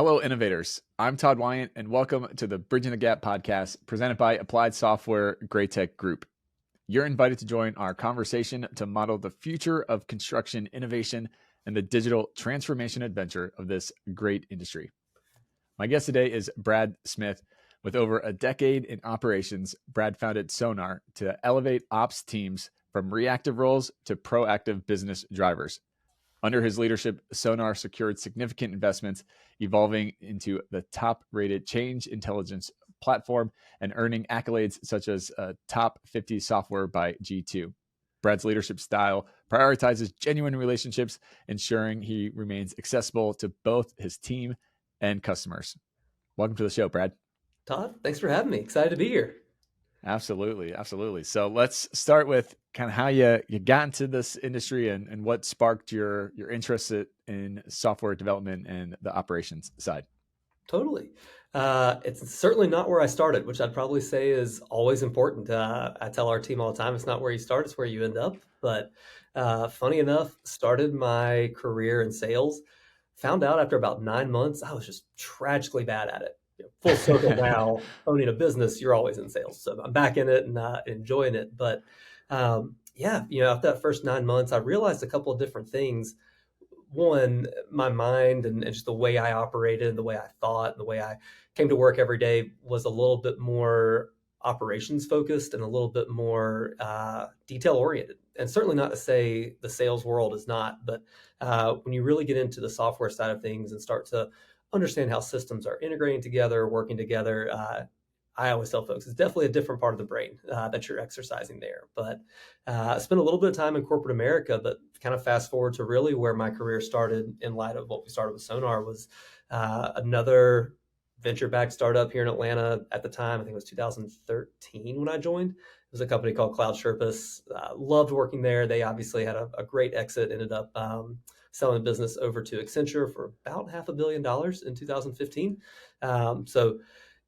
Hello, innovators. I'm Todd Wyant, and welcome to the Bridging the Gap podcast presented by Applied Software Great Tech Group. You're invited to join our conversation to model the future of construction innovation and the digital transformation adventure of this great industry. My guest today is Brad Smith. With over a decade in operations, Brad founded Sonar to elevate ops teams from reactive roles to proactive business drivers. Under his leadership, Sonar secured significant investments, evolving into the top-rated change intelligence platform and earning accolades such as top 50 software by G2. Brad's leadership style prioritizes genuine relationships, ensuring he remains accessible to both his team and customers. Welcome to the show, Brad. Todd, thanks for having me. Excited to be here. Absolutely. So let's start with kind of how you got into this industry and what sparked your interest in software development and the operations side. Totally. It's certainly not where I started, which I'd probably say is always important. I tell our team all the time, it's not where you start, it's where you end up. But funny enough, started my career in sales, found out after about 9 months, I was just tragically bad at it. Full circle now, owning a business, you're always in sales. So I'm back in it and enjoying it. But after that first 9 months, I realized a couple of different things. One, my mind and just the way I operated, the way I thought, the way I came to work every day was a little bit more operations focused and a little bit more detail oriented. And certainly not to say the sales world is not, but when you really get into the software side of things and start to understand how systems are integrating together, working together, I always tell folks it's definitely a different part of the brain that you're exercising there. But I spent a little bit of time in corporate America, but kind of fast forward to really where my career started in light of what we started with Sonar was another venture-backed startup here in Atlanta at the time. I think it was 2013 when I joined. It was a company called Cloud Sherpas. Loved working there. They obviously had a great exit, ended up selling the business over to Accenture for about $500 million in 2015. So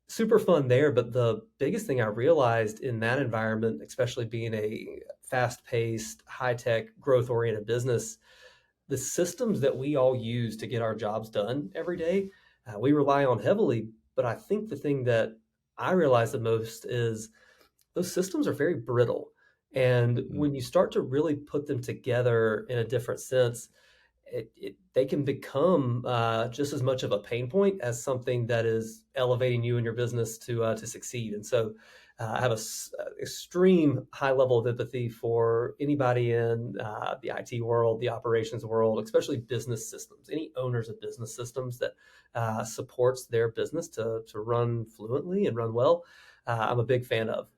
super fun there. But the biggest thing I realized in that environment, especially being a fast-paced, high-tech, growth-oriented business, the systems that we all use to get our jobs done every day, we rely on heavily. But I think the thing that I realize the most is those systems are very brittle. And when you start to really put them together in a different sense, they can become just as much of a pain point as something that is elevating you and your business to succeed. And so I have an extreme high level of empathy for anybody in the IT world, the operations world, especially business systems, any owners of business systems that supports their business to run fluently and run well. I'm a big fan of.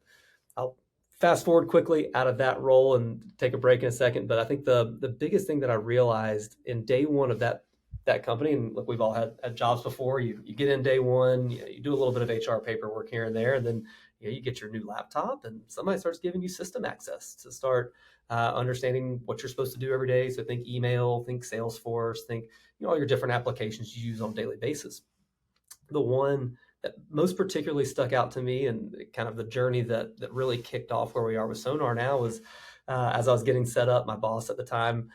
I'll fast forward quickly out of that role and take a break in a second. But I think the biggest thing that I realized in day one of that company, and look, we've all had jobs before. You get in day one, you do a little bit of HR paperwork here and there, and then you get your new laptop, and somebody starts giving you system access to start understanding what you're supposed to do every day. So think email, think Salesforce, think all your different applications you use on a daily basis. The one that most particularly stuck out to me and kind of the journey that really kicked off where we are with Sonar now was as I was getting set up, my boss at the time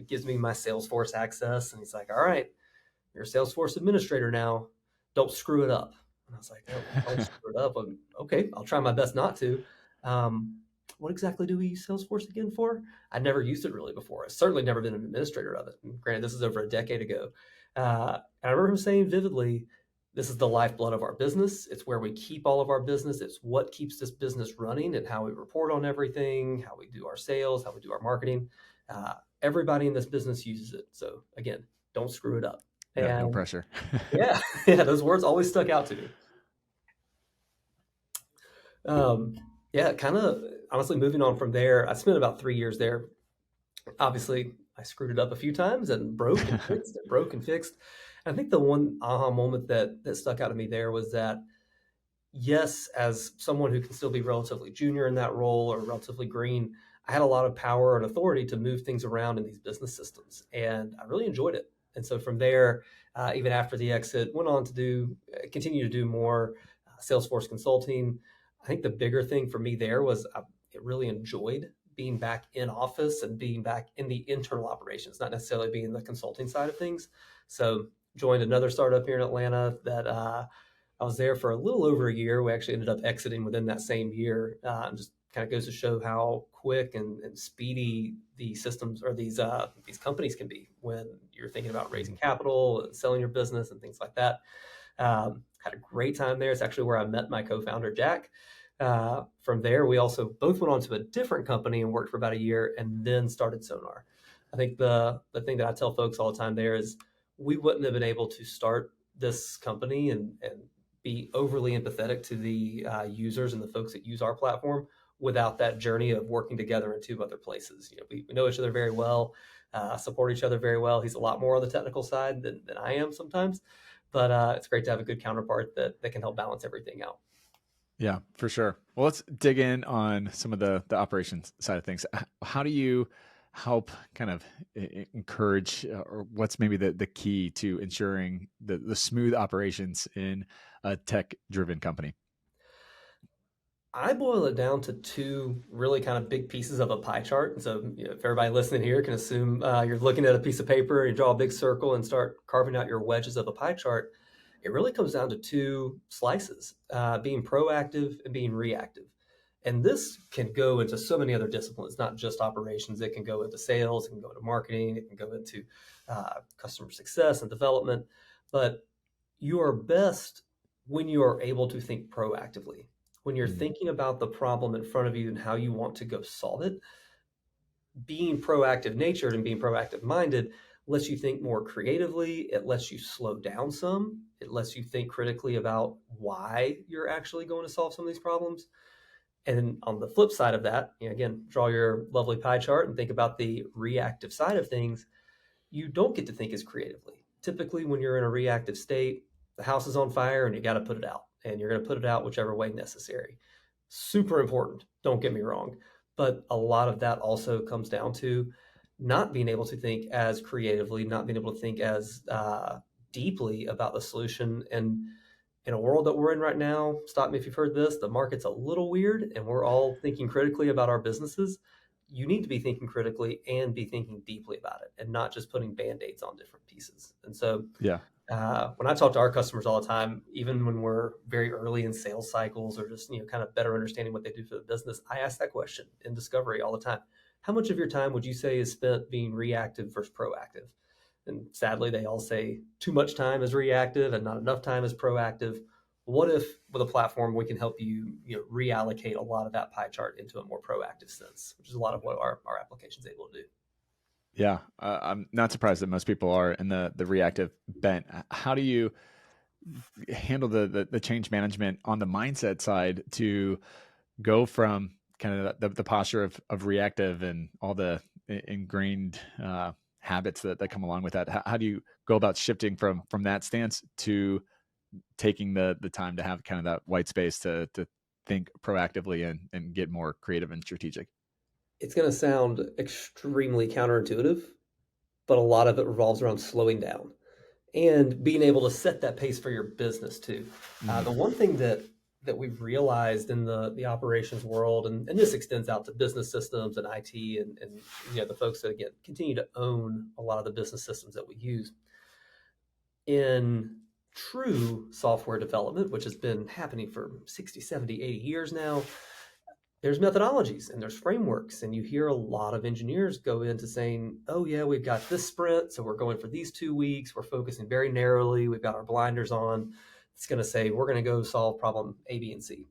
gives me my Salesforce access, and he's like, all right, you're a Salesforce administrator now. Don't screw it up. And I was like, oh, don't screw it up. Okay, I'll try my best not to. What exactly do we use Salesforce again for? I'd never used it really before. I've certainly never been an administrator of it. And granted, this is over a decade ago. And I remember him saying vividly, this is the lifeblood of our business. It's where we keep all of our business. It's what keeps this business running and how we report on everything, how we do our sales, how we do our marketing. Everybody in this business uses it. So again, don't screw it up. Yeah, no pressure. yeah, those words always stuck out to me. Kind of honestly moving on from there, I spent about 3 years there. Obviously, I screwed it up a few times and broke and fixed and broke and fixed. I think the one aha moment that stuck out to me there was that, yes, as someone who can still be relatively junior in that role or relatively green, I had a lot of power and authority to move things around in these business systems, and I really enjoyed it. And so from there, even after the exit, went on to continue to do more Salesforce consulting. I think the bigger thing for me there was I really enjoyed being back in office and being back in the internal operations, not necessarily being the consulting side of things. So joined another startup here in Atlanta that I was there for a little over a year. We actually ended up exiting within that same year. Just kind of goes to show how quick and speedy these systems or these companies can be when you're thinking about raising Mhm. capital and selling your business and things like that. Had a great time there. It's actually where I met my co-founder Jack. From there, we also both went on to a different company and worked for about a year, and then started Sonar. I think the thing that I tell folks all the time there is we wouldn't have been able to start this company and be overly empathetic to the users and the folks that use our platform without that journey of working together in two other places. We know each other very well, support each other very well. He's a lot more on the technical side than I am sometimes, but it's great to have a good counterpart that can help balance everything out. Yeah, for sure. Well, let's dig in on some of the operations side of things. How do you help kind of encourage, or what's maybe the key to ensuring the smooth operations in a tech driven company? I boil it down to two really kind of big pieces of a pie chart. And so, if everybody listening here can assume you're looking at a piece of paper and you draw a big circle and start carving out your wedges of a pie chart, it really comes down to two slices, being proactive and being reactive. And this can go into so many other disciplines, not just operations. It can go into sales, it can go into marketing, it can go into customer success and development. But you are best when you are able to think proactively. When you're Mm, thinking about the problem in front of you and how you want to go solve it, being proactive natured and being proactive minded lets you think more creatively. It lets you slow down some. It lets you think critically about why you're actually going to solve some of these problems. And then on the flip side of that, again, draw your lovely pie chart and think about the reactive side of things. You don't get to think as creatively. Typically, when you're in a reactive state, the house is on fire and you got to put it out, and you're going to put it out whichever way necessary. Super important, don't get me wrong. But a lot of that also comes down to not being able to think as creatively, not being able to think as deeply about the solution. And in a world that we're in right now, stop me if you've heard this, the market's a little weird and we're all thinking critically about our businesses. You need to be thinking critically and be thinking deeply about it and not just putting band-aids on different pieces. And so yeah. when I talk to our customers all the time, even when we're very early in sales cycles or just kind of better understanding what they do for the business, I ask that question in discovery all the time. How much of your time would you say is spent being reactive versus proactive? And sadly, they all say too much time is reactive and not enough time is proactive. What if with a platform we can help reallocate a lot of that pie chart into a more proactive sense, which is a lot of what our application is able to do. Yeah. I'm not surprised that most people are in the reactive bent. How do you handle the change management on the mindset side to go from kind of the posture of reactive and all the ingrained habits that come along with that? How do you go about shifting from that stance to taking the time to have kind of that white space to think proactively and get more creative and strategic? It's going to sound extremely counterintuitive, but a lot of it revolves around slowing down and being able to set that pace for your business too. Mm, The one thing that we've realized in the operations world, and this extends out to business systems and IT and the folks that again continue to own a lot of the business systems that we use in true software development, which has been happening for 60, 70, 80 years now. There's methodologies and there's frameworks, and you hear a lot of engineers go into saying, oh yeah, we've got this sprint, so we're going for these 2 weeks, we're focusing very narrowly, we've got our blinders on. It's going to say we're going to go solve problem A, B, and C.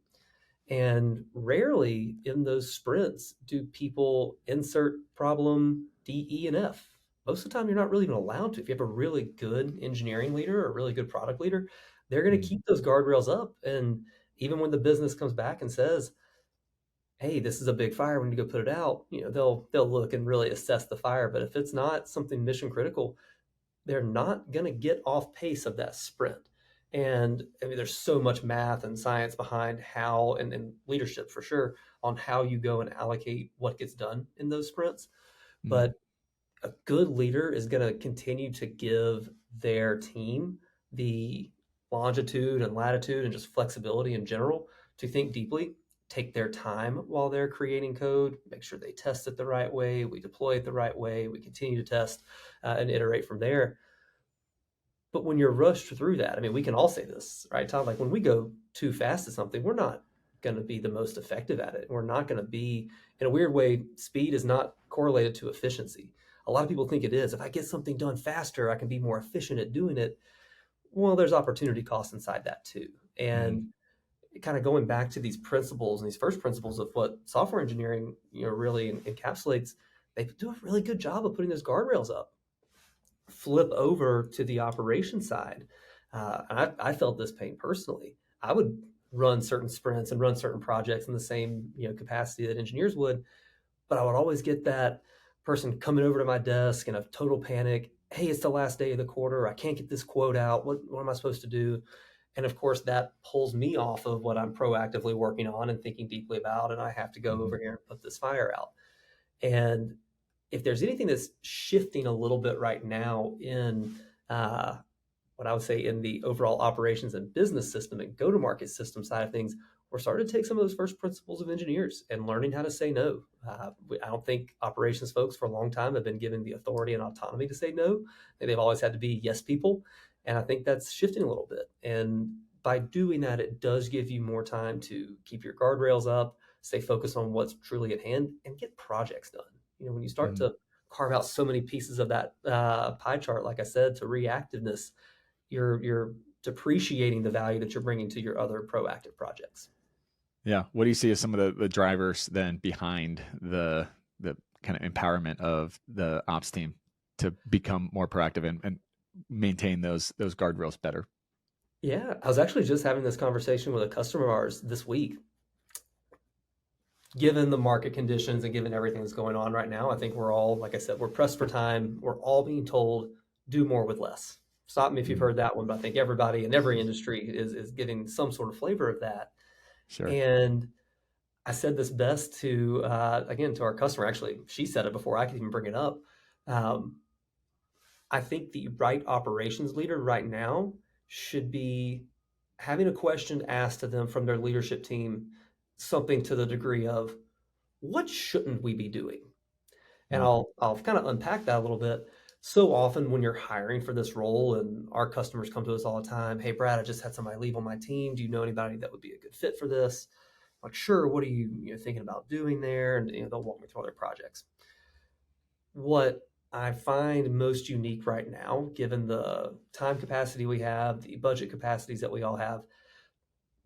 And rarely in those sprints do people insert problem D, E, and F. Most of the time, you're not really even allowed to. If you have a really good engineering leader or a really good product leader, they're going to mm, keep those guardrails up. And even when the business comes back and says, hey, this is a big fire, we need to go put it out, they'll look and really assess the fire. But if it's not something mission critical, they're not going to get off pace of that sprint. And I mean, there's so much math and science behind how, and leadership for sure, on how you go and allocate what gets done in those sprints. mm, But a good leader is going to continue to give their team the longitude and latitude and just flexibility in general to think deeply, take their time while they're creating code, make sure they test it the right way, we deploy it the right way, we continue to test and iterate from there. But when you're rushed through that, I mean, we can all say this, right, Todd? Like when we go too fast at something, we're not going to be the most effective at it. We're not going to be, in a weird way, speed is not correlated to efficiency. A lot of people think it is. If I get something done faster, I can be more efficient at doing it. Well, there's opportunity costs inside that too. Mm, And kind of going back to these principles and these first principles of what software engineering, really encapsulates, they do a really good job of putting those guardrails up. Flip over to the operation side. And I felt this pain personally. I would run certain sprints and run certain projects in the same capacity that engineers would, but I would always get that person coming over to my desk in a total panic. Hey, it's the last day of the quarter. I can't get this quote out. What am I supposed to do? And of course, that pulls me off of what I'm proactively working on and thinking deeply about. And I have to go mhm. over here and put this fire out. And if there's anything that's shifting a little bit right now in uh, what I would say in the overall operations and business system and go to market system side of things, we're starting to take some of those first principles of engineers and learning how to say no. I don't think operations folks for a long time have been given the authority and autonomy to say no. They've always had to be yes people. And I think that's shifting a little bit. And by doing that, it does give you more time to keep your guardrails up, stay focused on what's truly at hand, and get projects done. When you start Mm. to carve out so many pieces of that pie chart, like I said, to reactiveness, you're depreciating the value that you're bringing to your other proactive projects. Yeah. What do you see as some of the drivers then behind the kind of empowerment of the ops team to become more proactive and maintain those guardrails better? Yeah, I was actually just having this conversation with a customer of ours this week. Given the market conditions and given everything that's going on right now, I think we're all, like I said, we're pressed for time. We're all being told do more with less. Stop me if you've Mm, heard that one, but I think everybody in every industry is getting some sort of flavor of that. sure. And I said this best to again to our customer. Actually, she said it before I could even bring it up. Um, I think the right operations leader right now should be having a question asked to them from their leadership team, something to the degree of, what shouldn't we be doing? And Mm, I'll kind of unpack that a little bit. So often when you're hiring for this role, and our customers come to us all the time, hey Brad, I just had somebody leave on my team. Do you know anybody that would be a good fit for this? I'm like, sure. What are you thinking about doing there? And they'll walk me through all their projects. What I find most unique right now, given the time capacity we have, the budget capacities that we all have,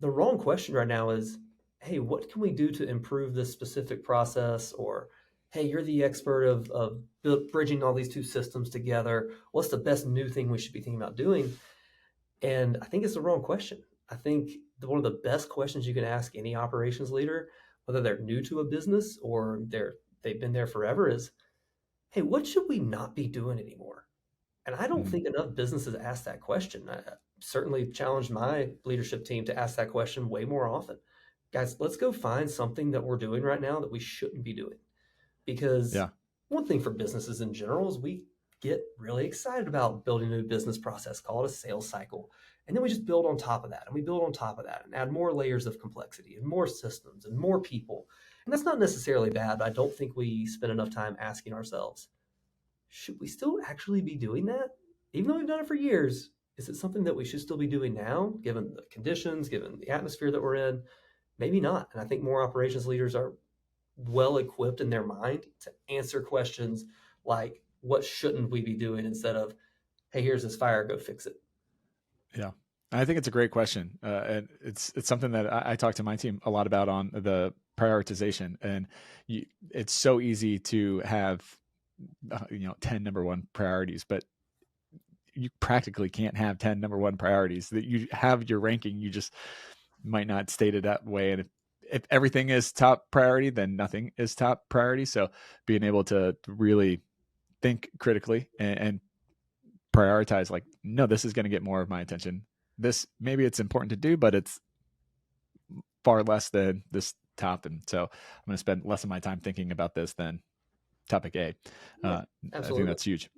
the wrong question right now is, hey, what can we do to improve this specific process? Or, hey, you're the expert of bridging all these two systems together. What's the best new thing we should be thinking about doing? And I think it's the wrong question. I think one of the best questions you can ask any operations leader, whether they're new to a business or they've been there forever, is, hey, what should we not be doing anymore? And I don't mm, think enough businesses ask that question. I certainly challenged my leadership team to ask that question way more often. Guys, let's go find something that we're doing right now that we shouldn't be doing. Because yeah. one thing for businesses in general is we get really excited about building a new business process, call it a sales cycle. And then we just build on top of that and we build on top of that and add more layers of complexity and more systems and more people. And that's not necessarily bad, but I don't think we spend enough time asking ourselves, should we still actually be doing that? Even though we've done it for years, is it something that we should still be doing now, given the conditions, given the atmosphere that we're in? Maybe not. And I think more operations leaders are well equipped in their mind to answer questions like, what shouldn't we be doing, instead of, hey, here's this fire, go fix it. Yeah. I think it's a great question. And it's something that I talk to my team a lot about on the prioritization. And it's so easy to have 10 number one priorities, but you practically can't have 10 number one priorities. That you have your ranking, you just might not state it that way. And if everything is top priority, then nothing is top priority. So being able to really think critically and prioritize, like, no, this is going to get more of my attention. This, maybe it's important to do, but it's far less than this top. And so I'm going to spend less of my time thinking about this than topic A. Yeah, I think absolutely. that's huge.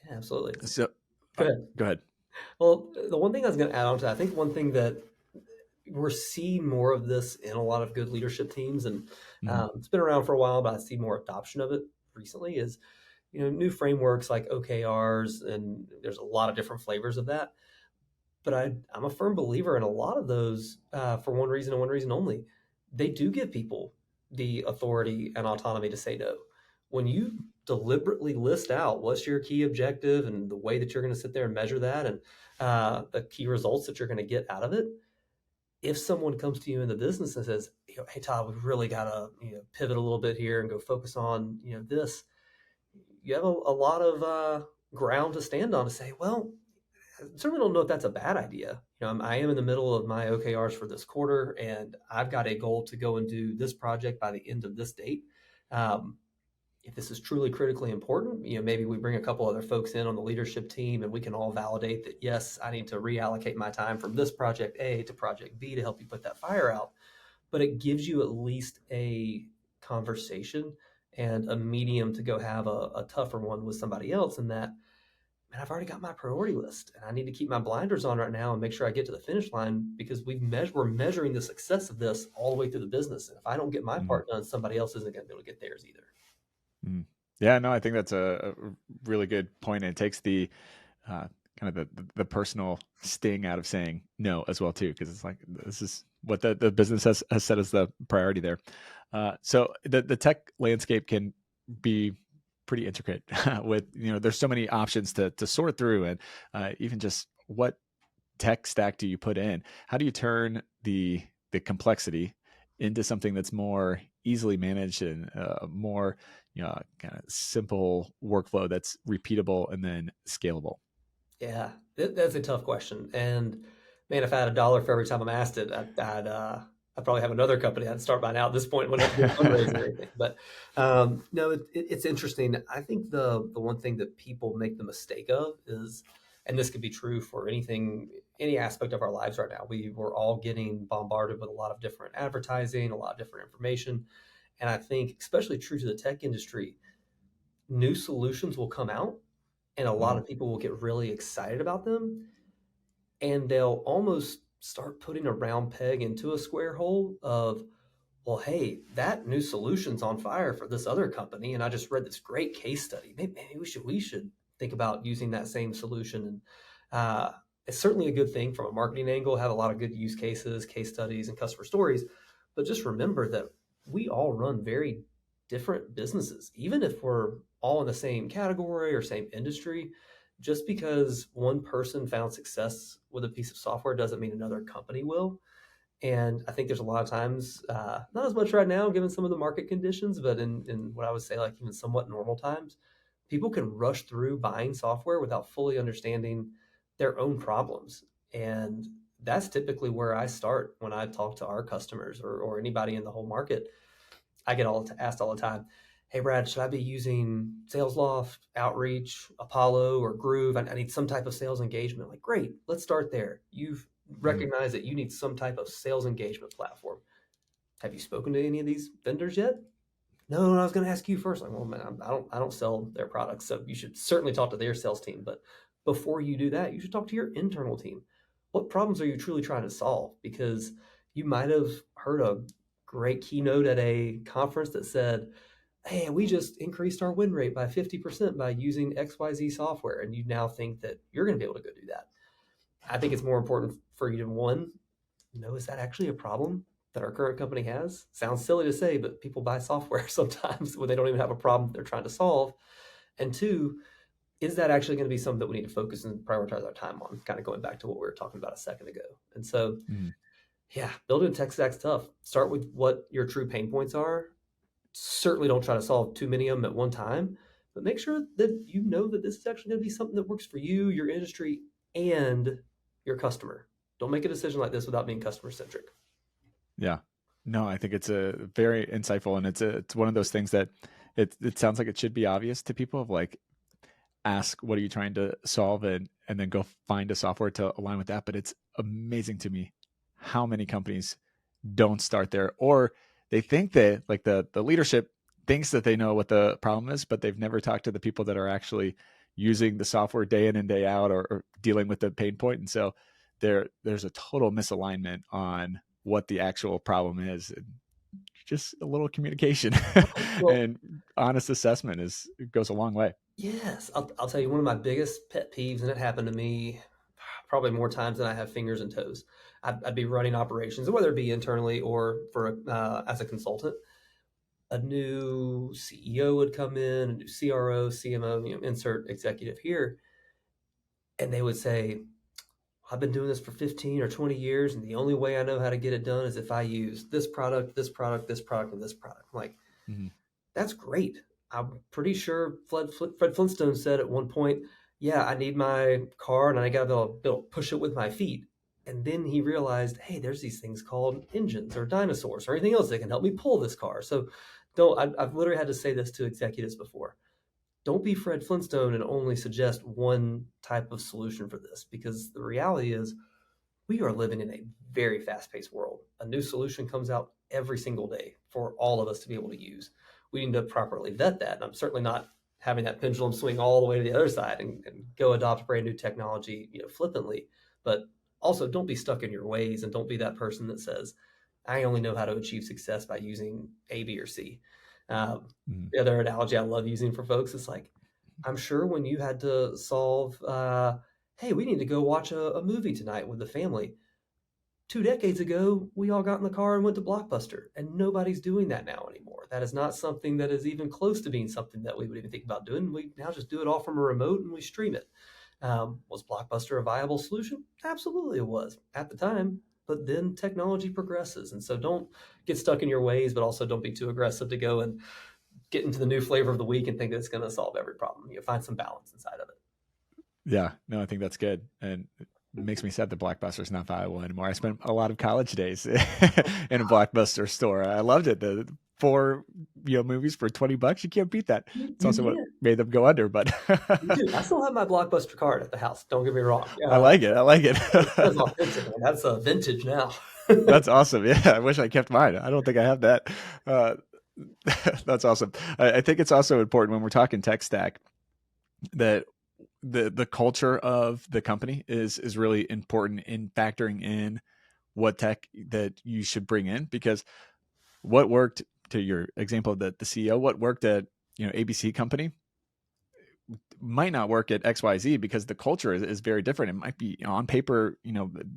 Yeah, absolutely. So Go ahead. go ahead. Well, the one thing I was going to add on to that, I think one thing that we're seeing more of this in a lot of good leadership teams, and Mm-hmm. it's been around for a while, but I see more adoption of it recently, is new frameworks like OKRs, and there's a lot of different flavors of that. But I'm a firm believer in a lot of those for one reason and one reason only. They do give people the authority and autonomy to say no. When you deliberately list out what's your key objective and the way that you're going to sit there and measure that, and the key results that you're going to get out of it, if someone comes to you in the business and says, "Hey Todd, we've really got to pivot a little bit here and go focus on this," you have a lot of ground to stand on to say, well, I certainly don't know if that's a bad idea. I am in the middle of my OKRs for this quarter, and I've got a goal to go and do this project by the end of this date. Um, if this is truly critically important, maybe we bring a couple other folks in on the leadership team, and we can all validate that, yes, I need to reallocate my time from this project A to project B to help you put that fire out. But it gives you at least a conversation and a medium to go have a tougher one with somebody else, and that, man, I've already got my priority list, and I need to keep my blinders on right now and make sure I get to the finish line, because we're measuring the success of this all the way through the business. And if I don't get my Mhm. part done, somebody else isn't going to be able to get theirs either. Mm. Yeah, no, I think that's a really good point. And it takes the kind of the personal sting out of saying no as well too, because it's like this is what the business has set as the priority there. So the tech landscape can be pretty intricate with there's so many options to sort through, and even just what tech stack do you put in? How do you turn the complexity into something that's more easily managed and more kind of simple workflow that's repeatable and then scalable? Yeah, that's a tough question. And man, if I had a dollar for every time I'm asked it, I'd probably have another company I'd start by now at this point. Wouldn't have to do fundraising or anything. But no, it's interesting. I think the one thing that people make the mistake of is, and this could be true for anything, any aspect of our lives right now. We're all getting bombarded with a lot of different advertising, a lot of different information. And I think, especially true to the tech industry, new solutions will come out, and a lot Mhm. of people will get really excited about them, and they'll almost start putting a round peg into a square hole of, well, hey, that new solution's on fire for this other company, and I just read this great case study. Maybe we should think about using that same solution. And it's certainly a good thing from a marketing angle, have a lot of good use cases, case studies, and customer stories. But just remember that we all run very different businesses, even if we're all in the same category or same industry. Just because one person found success with a piece of software doesn't mean another company will. And I think there's a lot of times, not as much right now, given some of the market conditions, but in what I would say, like even somewhat normal times, people can rush through buying software without fully understanding their own problems. And that's typically where I start when I talk to our customers, or anybody in the whole market. I get asked all the time, "Hey Brad, should I be using SalesLoft, Outreach, Apollo, or Groove? I need some type of sales engagement." Like, great, let's start there. You've Mhm. recognized that you need some type of sales engagement platform. Have you spoken to any of these vendors yet? No, I was going to ask you first. Like, well, man, I don't sell their products, so you should certainly talk to their sales team. But before you do that, you should talk to your internal team. What problems are you truly trying to solve? Because you might have heard a great keynote at a conference that said, "Hey, we just increased our win rate by 50% by using XYZ software," and you now think that you're going to be able to go do that. I think it's more important for you to, one, is that actually a problem that our current company has? Sounds silly to say, but people buy software sometimes when they don't even have a problem they're trying to solve. And two, is that actually going to be something that we need to focus and prioritize our time on? Kind of going back to what we were talking about a second ago. And so, Mhm. yeah, building a tech stack's tough. Start with what your true pain points are. Certainly don't try to solve too many of them at one time, but make sure that you know that this is actually going to be something that works for you, your industry, and your customer. Don't make a decision like this without being customer centric. Yeah. No, I think it's a very insightful, and it's one of those things that it sounds like it should be obvious to people of like ask what are you trying to solve, and then go find a software to align with that. But it's amazing to me how many companies don't start there, or they think that like the leadership thinks that they know what the problem is, but they've never talked to the people that are actually using the software day in and day out, or dealing with the pain point. And so there's a total misalignment on what the actual problem is, and just a little communication Well, and honest assessment goes a long way. Yes, I'll tell you one of my biggest pet peeves, and it happened to me probably more times than I have fingers and toes. I'd be running operations, whether it be internally or for as a consultant. A new CEO would come in, a new CRO, CMO, insert executive here, and they would say, I've been doing this for 15 or 20 years, and the only way I know how to get it done is if I use this product, this product, this product, and this product. I'm like, Mhm. that's great. I'm pretty sure Fred Flintstone said at one point, yeah, I need my car and I got to be able to push it with my feet. And then he realized, hey, there's these things called engines or dinosaurs or anything else that can help me pull this car. So I've literally had to say this to executives before. Don't be Fred Flintstone and only suggest one type of solution for this, because the reality is we are living in a very fast-paced world. A new solution comes out every single day for all of us to be able to use. We need to properly vet that. And I'm certainly not having that pendulum swing all the way to the other side and go adopt brand new technology, flippantly. But also don't be stuck in your ways, and don't be that person that says, I only know how to achieve success by using A, B, or C. Mhm. The other analogy I love using for folks is like, I'm sure when you had to solve, hey, we need to go watch a movie tonight with the family. 2 decades ago, we all got in the car and went to Blockbuster, and nobody's doing that now anymore. That is not something that is even close to being something that we would even think about doing. We now just do it all from a remote and we stream it. Was Blockbuster a viable solution? Absolutely, it was at the time. But then technology progresses, and so don't get stuck in your ways, but also don't be too aggressive to go and get into the new flavor of the week and think that it's going to solve every problem. Find some balance inside of it. Yeah, no, I think that's good, and it makes me sad that Blockbuster's not viable anymore. I spent a lot of college days in a Blockbuster store. I loved it. The four movies for $20, you can't beat that. It's You also what can't. made them go under, but Dude, I still have my Blockbuster card at the house. Don't get me wrong. I like it. I like it. That's authentic, man. That's vintage now. That's awesome. Yeah, I wish I kept mine. I don't think I have that. Uh, that's awesome. I think it's also important when we're talking tech stack that the culture of the company is really important in factoring in what tech that you should bring in, because what worked, to your example of the CEO, what worked at ABC company might not work at XYZ because the culture is very different. It might be on paper,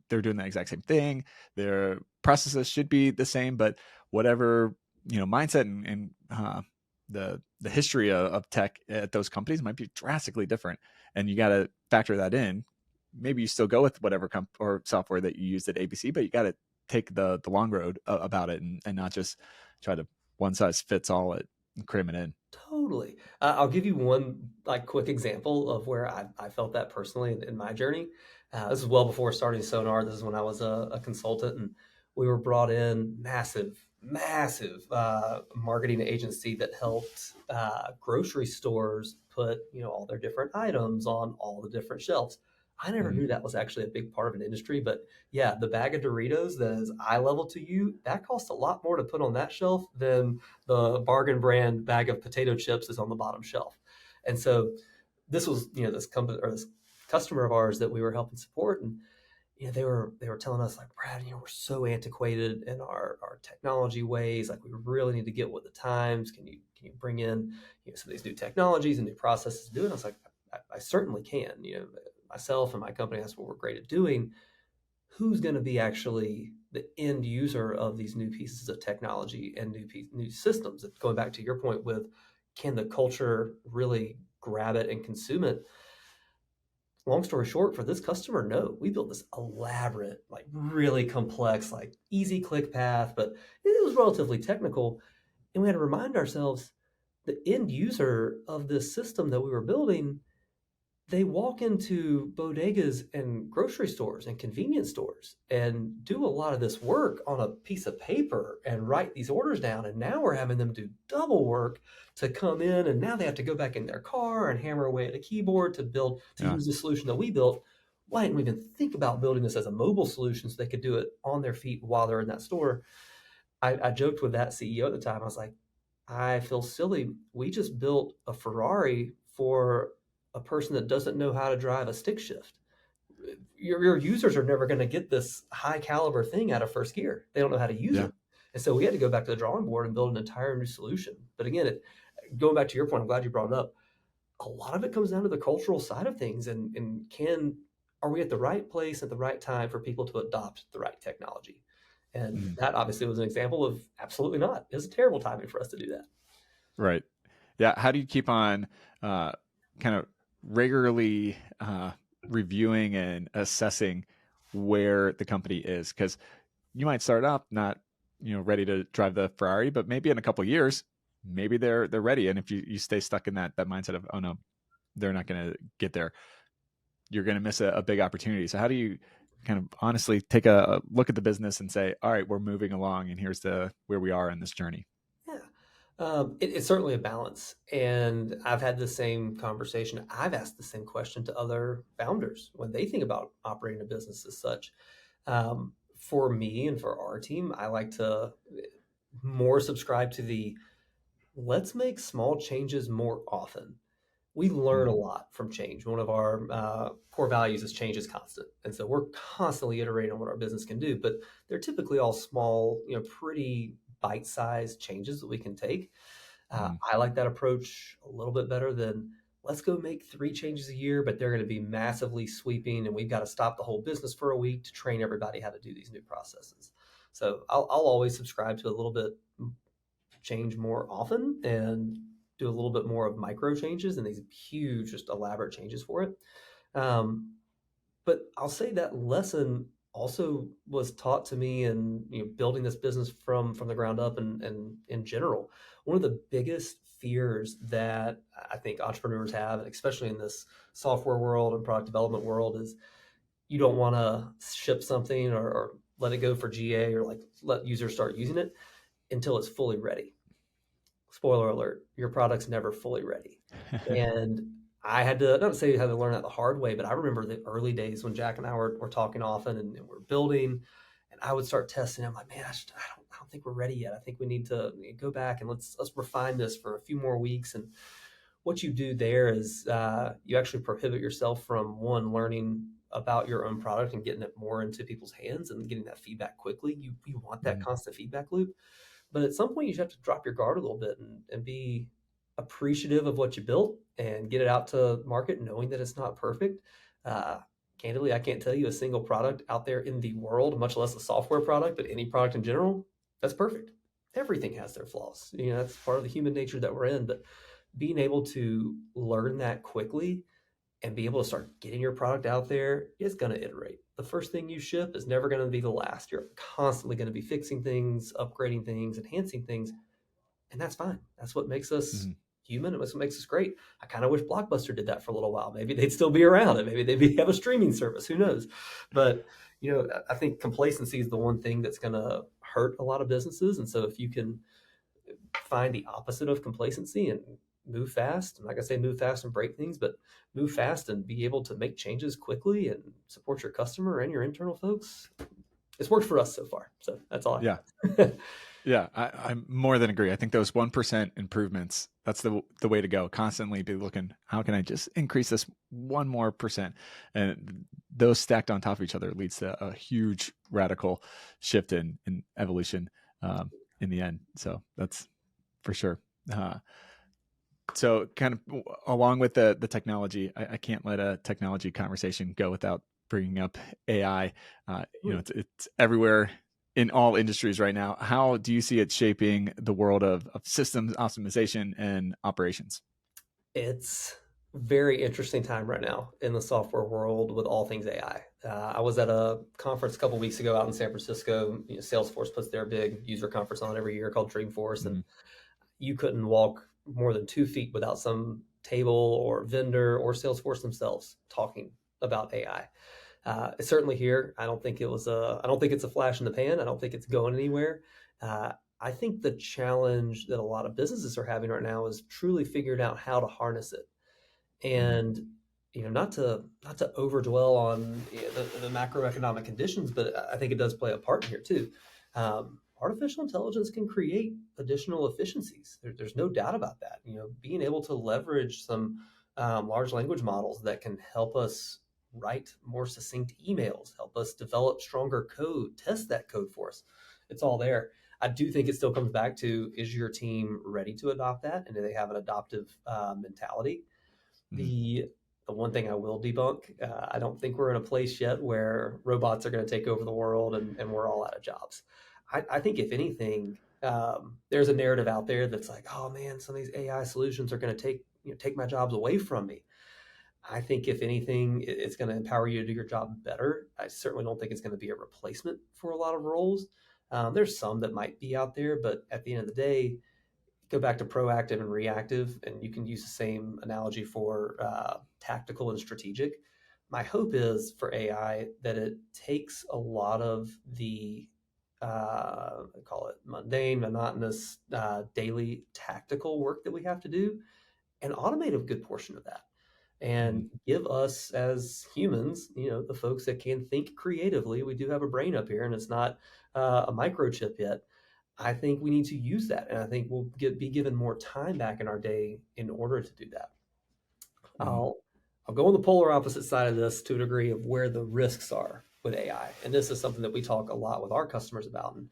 they're doing the exact same thing. Their processes should be the same, but whatever, mindset and the history of tech at those companies might be drastically different. And you got to factor that in. Maybe you still go with whatever or software that you used at ABC, but you got to take the long road about it, and not just try to one size fits all it and cram it in. Totally. I'll give you one like quick example of where I felt that personally in my journey. This is well before starting Sonar. This is when I was a consultant, and we were brought in massive marketing agency that helped grocery stores put all their different items on all the different shelves. I never Mhm. knew that was actually a big part of an industry, but yeah, the bag of Doritos that is eye level to you, that costs a lot more to put on that shelf than the bargain brand bag of potato chips is on the bottom shelf. And so this was, this company or this customer of ours that we were helping support. And they were telling us like, Brad, we're so antiquated in our technology ways. Like we really need to get with the times. Can you bring in some of these new technologies and new processes to do it? And I was like, I certainly can. Myself and my company, that's what we're great at doing. Who's going to be actually the end user of these new pieces of technology and new systems? Going back to your point with, can the culture really grab it and consume it? Long story short, for this customer, no. We built this elaborate, like really complex, like easy click path, but it was relatively technical. And we had to remind ourselves the end user of this system that we were building, they walk into bodegas and grocery stores and convenience stores and do a lot of this work on a piece of paper and write these orders down. And now we're having them do double work to come in. And now they have to go back in their car and hammer away at a keyboard to Yeah. use the solution that we built. Why didn't we even think about building this as a mobile solution so they could do it on their feet while they're in that store? I joked with that CEO at the time. I was like, I feel silly. We just built a Ferrari for a person that doesn't know how to drive a stick shift. Your users are never going to get this high caliber thing out of first gear. They don't know how to use Yeah. it. And so we had to go back to the drawing board and build an entire new solution. But again, going back to your point, I'm glad you brought it up. A lot of it comes down to the cultural side of things, and can are we at the right place at the right time for people to adopt the right technology? And Mhm. that obviously was an example of absolutely not. It was a terrible timing for us to do that. Right. Yeah. How do you keep on uh, kind of regularly reviewing and assessing where the company is? Because you might start off not, ready to drive the Ferrari, but maybe in a couple of years, maybe they're ready. And if you stay stuck in that mindset of, oh no, they're not going to get there, you're going to miss a big opportunity. So how do you kind of honestly take a look at the business and say, all right, we're moving along, and here's the where we are in this journey? Yeah. It's certainly a balance. And I've had the same conversation. I've asked the same question to other founders when they think about operating a business as such. For me and for our team, I like to more subscribe to the let's make small changes more often. We learn a Mm, lot from change. One of our core values is change is constant. And so we're constantly iterating on what our business can do, but they're typically all small, pretty bite-sized changes that we can take. mm, I like that approach a little bit better than let's go make 3 changes a year, but they're going to be massively sweeping, and we've got to stop the whole business for a week to train everybody how to do these new processes. So I'll always subscribe to a little bit change more often and do a little bit more of micro changes and these huge, just elaborate changes for it. Um, but I'll say that lesson also was taught to me in building this business from the ground up and in general. One of the biggest fears that I think entrepreneurs have, and especially in this software world and product development world, is you don't want to ship something or let it go for GA or like let users start using it until it's fully ready. Spoiler alert, your product's never fully ready. And I had to, not to say you had to learn that the hard way, but I remember the early days when Jack and I were talking often and we're building, and I would start testing. I'm like, man, I don't think we're ready yet. I think we need to go back and let's refine this for a few more weeks. And what you do there is you actually prohibit yourself from one, learning about your own product and getting it more into people's hands and getting that feedback quickly. You want that mm, constant feedback loop. But at some point, you just have to drop your guard a little bit and be appreciative of what you built and get it out to market, knowing that it's not perfect. Uh, Candidly, I can't tell you a single product out there in the world, much less a software product, but any product in general, that's perfect. Everything has their flaws. That's part of the human nature that we're in. But being able to learn that quickly and be able to start getting your product out there is going to iterate. The first thing you ship is never going to be the last. You're constantly going to be fixing things, upgrading things, enhancing things, and that's fine. That's what makes us mm. human. That's what makes us great. I kind of wish Blockbuster did that for a little while. Maybe they'd still be around, and maybe they'd have a streaming service. Who knows? But I think complacency is the one thing that's going to hurt a lot of businesses. And so if you can find the opposite of complacency and move fast. I'm not gonna say move fast and break things, but move fast and be able to make changes quickly and support your customer and your internal folks. It's worked for us so far. So that's all I Yeah. got. Yeah, I more than agree. I think those 1% improvements, that's the way to go. Constantly be looking, how can I just increase this one more percent? And those stacked on top of each other leads to a huge radical shift in evolution in the end. So that's for sure. Uh, so kind of along with the technology, I can't let a technology conversation go without bringing up AI. It's everywhere in all industries right now. How do you see it shaping the world of systems optimization and operations? It's a very interesting time right now in the software world with all things AI. I was at a conference a couple weeks ago out in San Francisco. Salesforce puts their big user conference on every year called Dreamforce, and Mm, you couldn't walk more than 2 feet without some table or vendor or Salesforce themselves talking about AI. It's certainly here. I don't think it's a flash in the pan. I don't think it's going anywhere. I think the challenge that a lot of businesses are having right now is truly figuring out how to harness it. mm, And not to overdwell on the macroeconomic conditions, but I think it does play a part in here too. Artificial intelligence can create additional efficiencies. There's no doubt about that. Being able to leverage some large language models that can help us write more succinct emails, help us develop stronger code, test that code for us. It's all there. I do think it still comes back to, is your team ready to adopt that? And do they have an adoptive mentality? Mhm. The one thing I will debunk, I don't think we're in a place yet where robots are going to take over the world and we're all out of jobs. I think if anything, there's a narrative out there that's like, oh man, some of these AI solutions are going to take my jobs away from me. I think if anything, it's going to empower you to do your job better. I certainly don't think it's going to be a replacement for a lot of roles. There's some that might be out there, but at the end of the day, go back to proactive and reactive, and you can use the same analogy for tactical and strategic. My hope is for AI that it takes a lot of the I call it mundane, monotonous, daily tactical work that we have to do, and automate a good portion of that, Mhm. and give us as humans, the folks that can think creatively. We do have a brain up here, and it's not a microchip yet. I think we need to use that, and I think be given more time back in our day in order to do that. Mhm. I'll go on the polar opposite side of this to a degree of where the risks are with AI, and this is something that we talk a lot with our customers about. And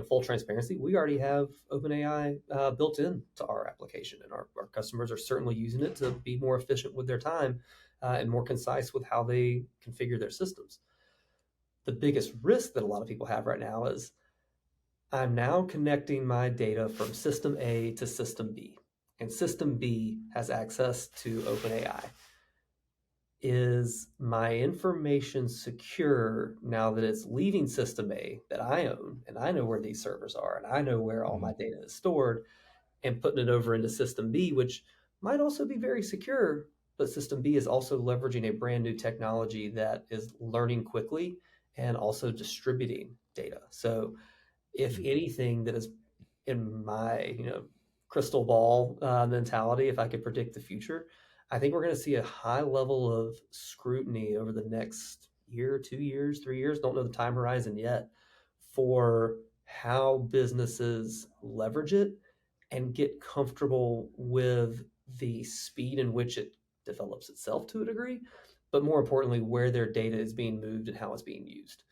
full transparency, we already have OpenAI built into our application, and our customers are certainly using it to be more efficient with their time and more concise with how they configure their systems. The biggest risk that a lot of people have right now is, I'm now connecting my data from system A to system B, and system B has access to OpenAI. Is my information secure now that it's leaving system A that I own, and I know where these servers are, and I know where all my Mhm. data is stored, and putting it over into system B, which might also be very secure, but system B is also leveraging a brand new technology that is learning quickly and also distributing data. So if Mhm. anything, that is in my crystal ball mentality, if I could predict the future, I think we're going to see a high level of scrutiny over the next year, 2 years, 3 years. Don't know the time horizon yet for how businesses leverage it and get comfortable with the speed in which it develops itself to a degree, but more importantly, where their data is being moved and how it's being used.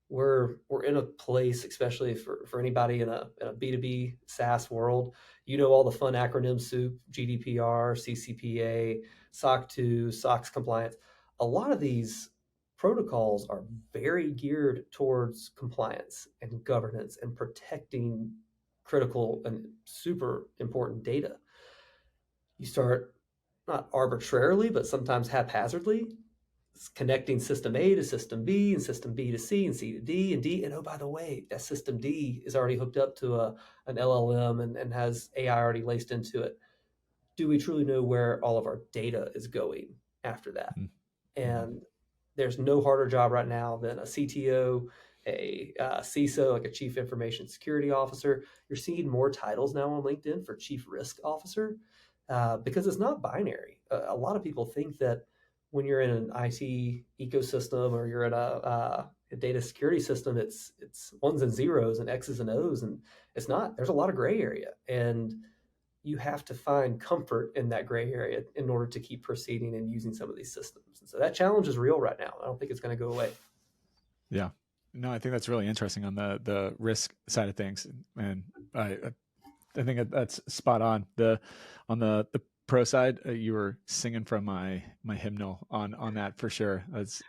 We're in a place, especially for anybody in a B2B SaaS world, all the fun acronym soup: GDPR, CCPA, SOC 2, SOX compliance. A lot of these protocols are very geared towards compliance and governance and protecting critical and super important data. You start, not arbitrarily, but sometimes haphazardly, connecting system A to system B and system B to C and C to D and D. And oh, by the way, that system D is already hooked up to an LLM and has AI already laced into it. Do we truly know where all of our data is going after that? Mhm. And there's no harder job right now than a CTO, a CISO, like a chief information security officer. You're seeing more titles now on LinkedIn for chief risk officer because it's not binary. A lot of people think that when you're in an IT ecosystem or you're in a data security system, it's ones and zeros and X's and O's, and it's not. There's a lot of gray area, and you have to find comfort in that gray area in order to keep proceeding and using some of these systems. And so that challenge is real right now. I don't think it's going to go away. Yeah. No, I think that's really interesting on the risk side of things, and I I think that's spot on. The on the pro side, you were singing from my hymnal on that for sure. That's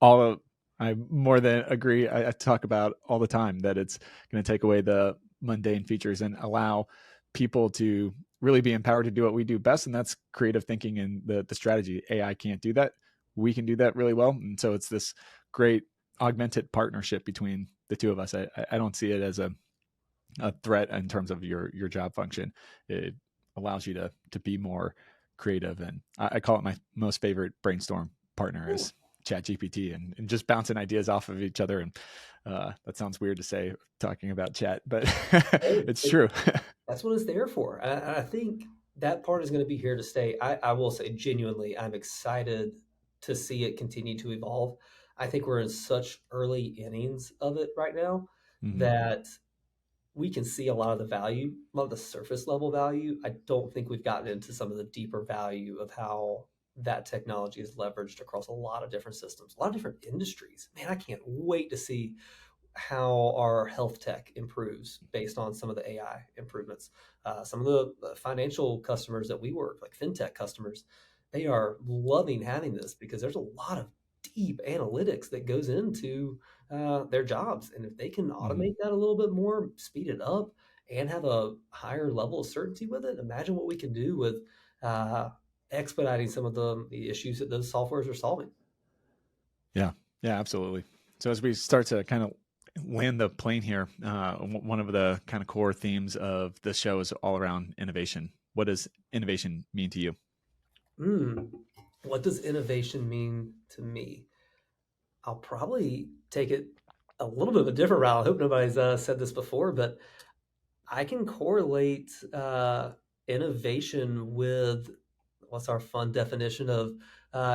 all of, I more than agree. I talk about all the time that it's going to take away the mundane features and allow people to really be empowered to do what we do best, and that's creative thinking and the strategy. AI can't do that. We can do that really well, and so it's this great augmented partnership between the two of us. I don't see it as a threat in terms of your job function. It allows you to be more creative, and I call it my most favorite brainstorm partner Cool. is Chat GPT, and just bouncing ideas off of each other. And that sounds weird to say talking about chat, but Hey, it's true. that's what it's there for. I think that part is going to be here to stay. I will say genuinely, I'm excited to see it continue to evolve. I think we're in such early innings of it right now Hmm. that we can see a lot of the value, a lot of the surface level value. I don't think we've gotten into some of the deeper value of how that technology is leveraged across a lot of different systems, a lot of different industries. Man, I can't wait to see how our health tech improves based on some of the AI improvements. Some of the financial customers that we work, like fintech customers, they are loving having this because there's a lot of deep analytics that goes into their jobs. And if they can Mhm. automate that a little bit more, speed it up, and have a higher level of certainty with it, imagine what we can do with uh, expediting some of the issues that those softwares are solving. Yeah, yeah, absolutely. So as we start to kind of land the plane here, one of the kind of core themes of the show is all around innovation. What does innovation mean to you? Mm, what does innovation mean to me? I'll probably take it a little bit of a different route. I hope nobody's said this before, but I can correlate innovation with what's our fun definition of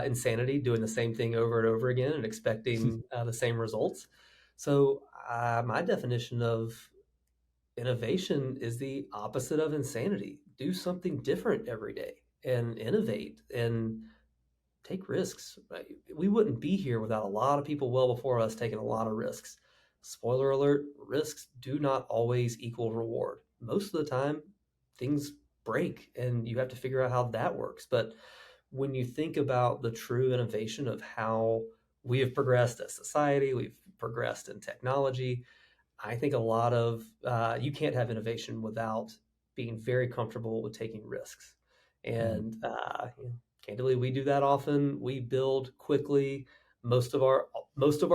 insanity, doing the same thing over and over again and expecting the same results. So, my definition of innovation is the opposite of insanity. Do something different every day and innovate and take risks. Right? We wouldn't be here without a lot of people well before us taking a lot of risks. Spoiler alert, risks do not always equal reward. Most of the time, things break and you have to figure out how that works. But when you think about the true innovation of how we have progressed as society, we've progressed in technology, I think a lot of you can't have innovation without being very comfortable with taking risks. Mhm. And candidly, we do that often. We build quickly. Most of our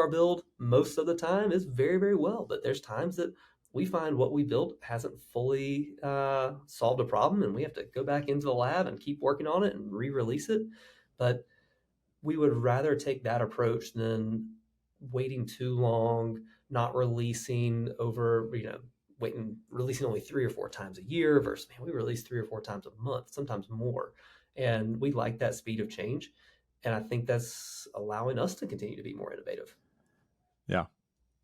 build most of the time is very very well, but there's times that we find what we built hasn't fully solved a problem, and we have to go back into the lab and keep working on it and re-release it. But we would rather take that approach than waiting too long, not releasing over, releasing only 3 or 4 times a year versus, man, we release 3 or 4 times a month, sometimes more. And we like that speed of change. And I think that's allowing us to continue to be more innovative. Yeah,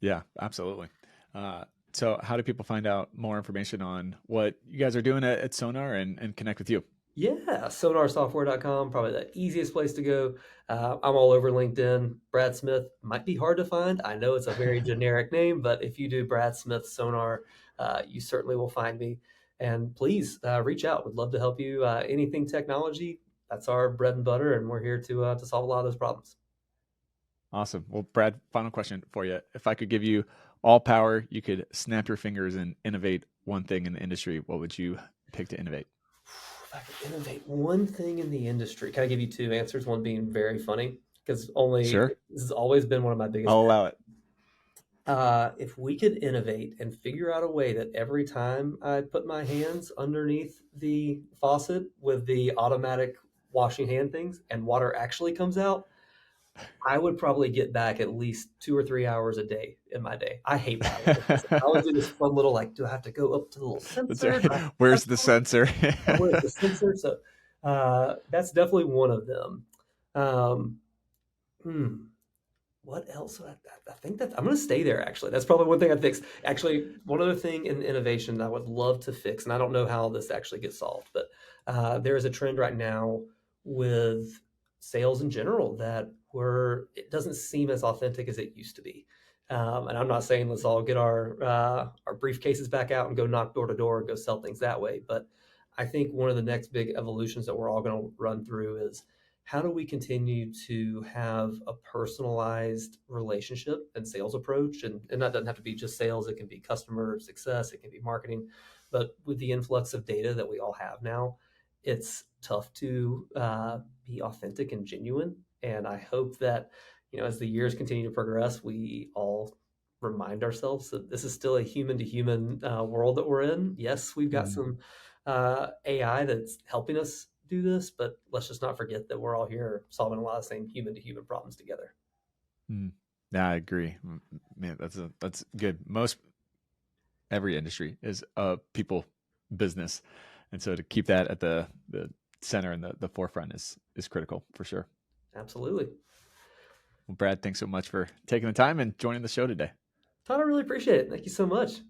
yeah, absolutely. Uh, so how do people find out more information on what you guys are doing at Sonar and connect with you? Yeah, sonarsoftware.com, probably the easiest place to go. I'm all over LinkedIn. Brad Smith might be hard to find. I know it's a very generic name, but if you do Brad Smith Sonar, you certainly will find me. And please reach out. Would love to help you. Anything technology, that's our bread and butter, and we're here to solve a lot of those problems. Awesome. Well, Brad, final question for you. If I could give you all power, you could snap your fingers and innovate one thing in the industry, what would you pick to innovate? If I could innovate one thing in the industry, can I give you two answers? One being very funny, because only Sure. this has always been one of my biggest I'll pet. allow it. If we could innovate and figure out a way that every time I put my hands underneath the faucet with the automatic washing hand things and water actually comes out, I would probably get back at least 2 or 3 hours a day in my day. I hate water. I would do this fun little like, do I have to go up to the little That's sensor? Do I have right. to touch Where's the on it? sensor? Where's the sensor? So that's definitely one of them. Um, hmm. What else would I think that I'm gonna stay there, actually. That's probably one thing I'd fix. Actually, one other thing in innovation that I would love to fix, and I don't know how this actually gets solved, but there is a trend right now with sales in general that it doesn't seem as authentic as it used to be. And I'm not saying let's all get our briefcases back out and go knock door to door and go sell things that way, but I think one of the next big evolutions that we're all going to run through is how do we continue to have a personalized relationship and sales approach? And that doesn't have to be just sales, it can be customer success, it can be marketing. But with the influx of data that we all have now, it's tough to be authentic and genuine. And I hope that, as the years continue to progress, we all remind ourselves that this is still a human to human world that we're in. Yes, we've got Mhm. some AI that's helping us do this, but let's just not forget that we're all here solving a lot of the same human to human problems together. Mm. Yeah, I agree. Man, that's good. Most every industry is a people business, and so to keep that at the center and the forefront is critical for sure. Absolutely. Well, Brad, thanks so much for taking the time and joining the show today. Todd, I really appreciate it. Thank you so much.